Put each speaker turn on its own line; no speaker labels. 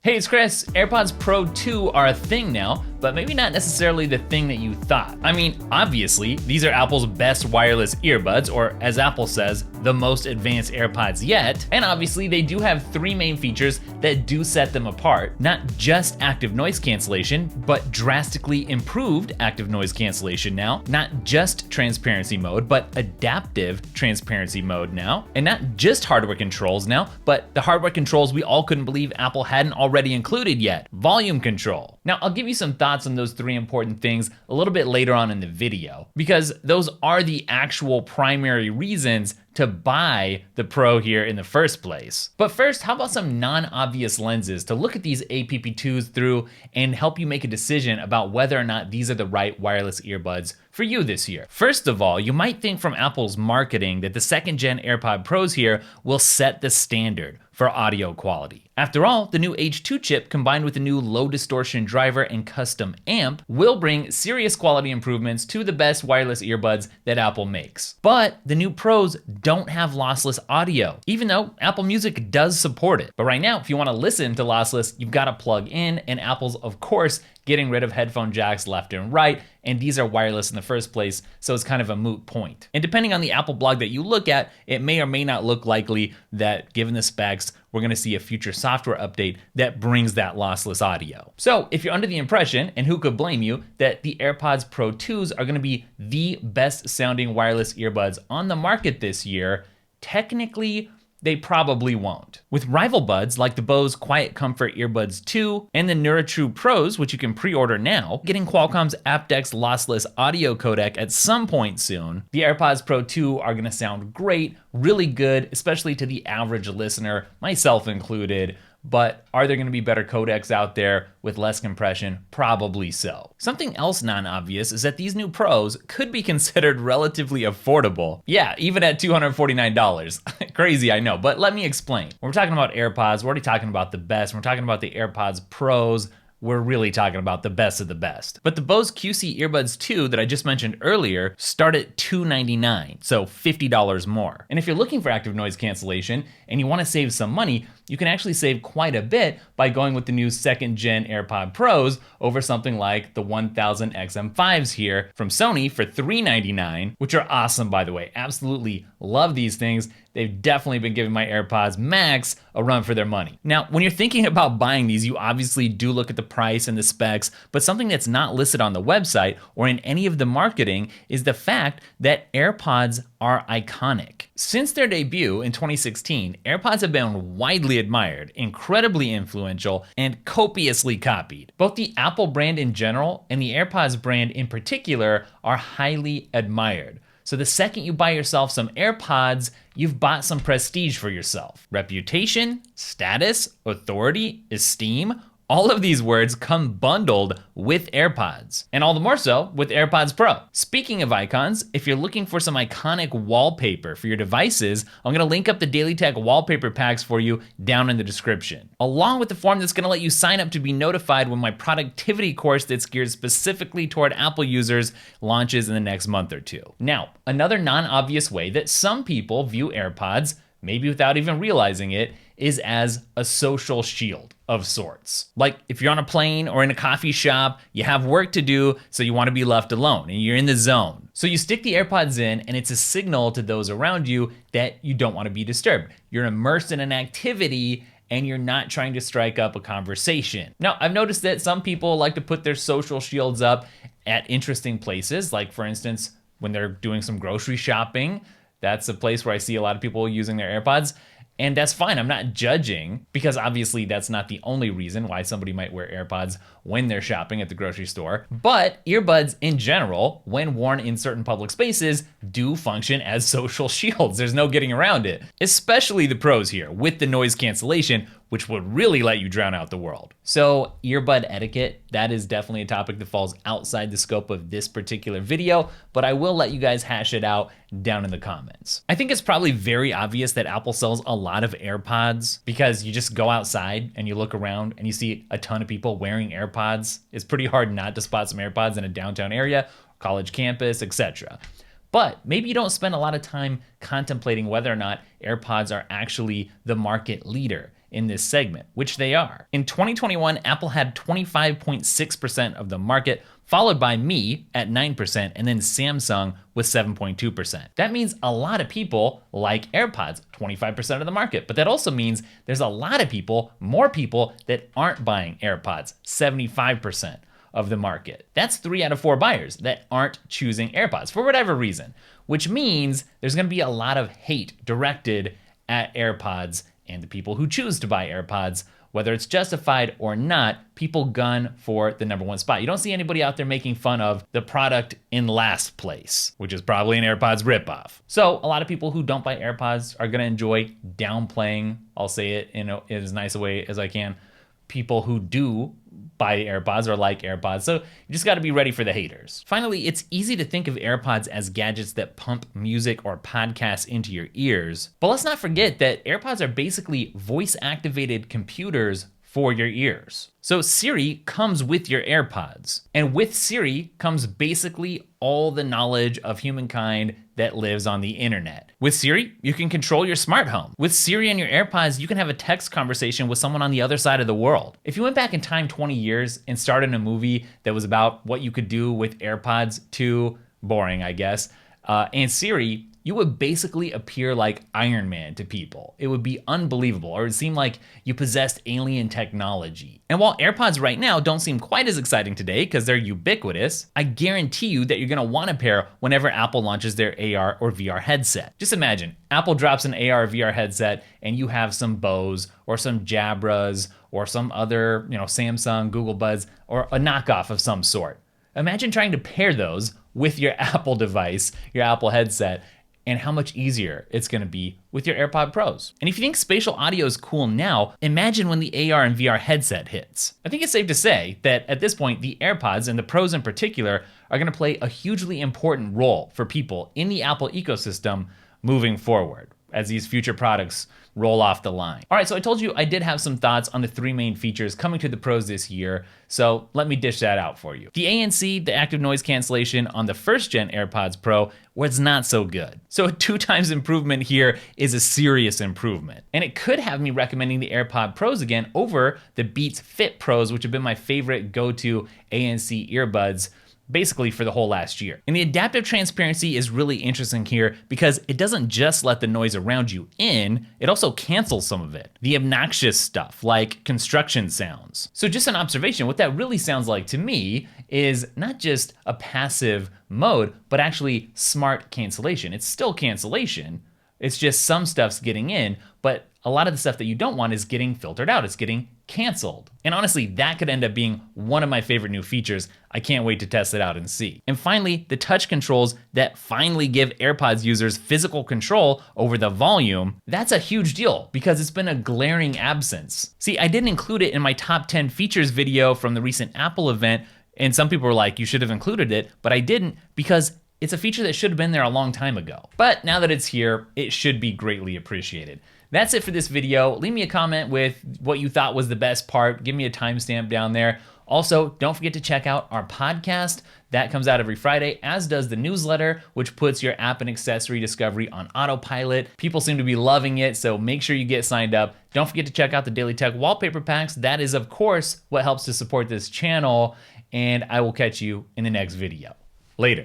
Hey, it's Chris. AirPods Pro 2 are a thing now, but maybe not necessarily the thing that you thought. I mean, obviously, these are Apple's best wireless earbuds, or as Apple says, the most advanced AirPods yet. And obviously, they do have three main features that do set them apart. Not just active noise cancellation, but drastically improved active noise cancellation now. Not just transparency mode, but adaptive transparency mode now. And not just hardware controls now, but the hardware controls we all couldn't believe Apple hadn't already included yet, volume control. Now, I'll give you some thoughts on those three important things a little bit later on in the video, because those are the actual primary reasons to buy the Pro here in the first place. But first, how about some non-obvious lenses to look at these APP2s through and help you make a decision about whether or not these are the right wireless earbuds for you this year. First of all, you might think from Apple's marketing that the second gen AirPod Pros here will set the standard for audio quality. After all, the new H2 chip combined with the new low distortion driver and custom amp will bring serious quality improvements to the best wireless earbuds that Apple makes. But the new Pros don't have lossless audio, even though Apple Music does support it. But right now, if you want to listen to lossless, you've got to plug in, and Apple's, of course, getting rid of headphone jacks left and right, and these are wireless in the first place, so it's kind of a moot point. And depending on the Apple blog that you look at, it may or may not look likely that, given the specs, we're gonna see a future software update that brings that lossless audio. So if you're under the impression, and who could blame you, that the AirPods Pro 2s are gonna be the best sounding wireless earbuds on the market this year, technically, they probably won't. With rival buds like the Bose Quiet Comfort Earbuds 2 and the NeuroTrue Pros, which you can pre-order now, getting Qualcomm's aptX lossless audio codec at some point soon, the AirPods Pro 2 are gonna sound great, really good, especially to the average listener, myself included. But are there gonna be better codecs out there with less compression? Probably so. Something else non-obvious is that these new Pros could be considered relatively affordable. Yeah, even at $249. Crazy, I know, but let me explain. When we're talking about AirPods, we're already talking about the best. When we're talking about the AirPods Pros, we're really talking about the best of the best. But the Bose QC Earbuds 2 that I just mentioned earlier start at $299, so $50 more. And if you're looking for active noise cancellation and you wanna save some money, you can actually save quite a bit by going with the new second gen AirPod Pros over something like the 1000 XM5s here from Sony for $399, which are awesome, by the way. Absolutely love these things. They've definitely been giving my AirPods Max a run for their money. Now, when you're thinking about buying these, you obviously do look at the price and the specs, but something that's not listed on the website or in any of the marketing is the fact that AirPods are iconic. Since their debut in 2016, AirPods have been widely admired, incredibly influential, and copiously copied. Both the Apple brand in general and the AirPods brand in particular are highly admired. So the second you buy yourself some AirPods, you've bought some prestige for yourself. Reputation, status, authority, esteem, all of these words come bundled with AirPods, and all the more so with AirPods Pro. Speaking of icons, if you're looking for some iconic wallpaper for your devices, I'm gonna link up the Daily Tech wallpaper packs for you down in the description, along with the form that's gonna let you sign up to be notified when my productivity course that's geared specifically toward Apple users launches in the next month or two. Now, another non-obvious way that some people view AirPods, maybe without even realizing it, is as a social shield of sorts. Like if you're on a plane or in a coffee shop, you have work to do, so you wanna be left alone and you're in the zone. So you stick the AirPods in and it's a signal to those around you that you don't wanna be disturbed. You're immersed in an activity and you're not trying to strike up a conversation. Now, I've noticed that some people like to put their social shields up at interesting places, like for instance, when they're doing some grocery shopping. That's a place where I see a lot of people using their AirPods. And that's fine, I'm not judging, because obviously that's not the only reason why somebody might wear AirPods when they're shopping at the grocery store. But earbuds in general, when worn in certain public spaces, do function as social shields. There's no getting around it. Especially the Pros here, with the noise cancellation, which would really let you drown out the world. So earbud etiquette, that is definitely a topic that falls outside the scope of this particular video, but I will let you guys hash it out down in the comments. I think it's probably very obvious that Apple sells a lot of AirPods because you just go outside and you look around and you see a ton of people wearing AirPods. It's pretty hard not to spot some AirPods in a downtown area, college campus, etc. But maybe you don't spend a lot of time contemplating whether or not AirPods are actually the market leader. in this segment, which they are. In 2021, Apple had 25.6% of the market, followed by me at 9%, and then Samsung with 7.2%. That means a lot of people like AirPods, 25% of the market. But that also means there's a lot of people, more people, that aren't buying AirPods, 75% of the market. That's 3 out of 4 buyers that aren't choosing AirPods for whatever reason, which means there's gonna be a lot of hate directed at AirPods and the people who choose to buy AirPods. Whether it's justified or not, people gun for the #1 spot. You don't see anybody out there making fun of the product in last place, which is probably an AirPods ripoff. So a lot of people who don't buy AirPods are gonna enjoy downplaying, I'll say it in as nice a way as I can, people who do buy AirPods or like AirPods. So you just gotta be ready for the haters. Finally, it's easy to think of AirPods as gadgets that pump music or podcasts into your ears. But let's not forget that AirPods are basically voice-activated computers for your ears. So Siri comes with your AirPods. And with Siri comes basically all the knowledge of humankind that lives on the internet. With Siri, you can control your smart home. With Siri and your AirPods, you can have a text conversation with someone on the other side of the world. If you went back in time 20 years and started a movie that was about what you could do with AirPods, too boring, I guess, and Siri, you would basically appear like Iron Man to people. It would be unbelievable, or it would seem like you possessed alien technology. And while AirPods right now don't seem quite as exciting today because they're ubiquitous, I guarantee you that you're gonna want a pair whenever Apple launches their AR or VR headset. Just imagine, Apple drops an AR VR headset and you have some Bose or some Jabras or some other, Samsung, Google Buds, or a knockoff of some sort. Imagine trying to pair those with your Apple device, your Apple headset, and how much easier it's gonna be with your AirPod Pros. And if you think spatial audio is cool now, imagine when the AR and VR headset hits. I think it's safe to say that at this point, the AirPods, and the Pros in particular, are gonna play a hugely important role for people in the Apple ecosystem moving forward as these future products roll off the line. All right, so I told you I did have some thoughts on the 3 main features coming to the Pros this year, so let me dish that out for you. The ANC, the active noise cancellation on the 1st gen AirPods Pro, was not so good. So a 2 times improvement here is a serious improvement. And it could have me recommending the AirPod Pros again over the Beats Fit Pros, which have been my favorite go-to ANC earbuds basically for the whole last year. And the adaptive transparency is really interesting here because it doesn't just let the noise around you in, it also cancels some of it. The obnoxious stuff like construction sounds. So just an observation, what that really sounds like to me is not just a passive mode, but actually smart cancellation. It's still cancellation, it's just some stuff's getting in, but a lot of the stuff that you don't want is getting filtered out, it's getting canceled. And honestly, that could end up being one of my favorite new features. I can't wait to test it out and see. And finally, the touch controls that finally give AirPods users physical control over the volume. That's a huge deal because it's been a glaring absence. See, I didn't include it in my top 10 features video from the recent Apple event, and some people were like, you should have included it, but I didn't because it's a feature that should have been there a long time ago. But now that it's here, it should be greatly appreciated. That's it for this video. Leave me a comment with what you thought was the best part. Give me a timestamp down there. Also, don't forget to check out our podcast. That comes out every Friday, as does the newsletter, which puts your app and accessory discovery on autopilot. People seem to be loving it, so make sure you get signed up. Don't forget to check out the Daily Tech wallpaper packs. That is, of course, what helps to support this channel, and I will catch you in the next video. Later.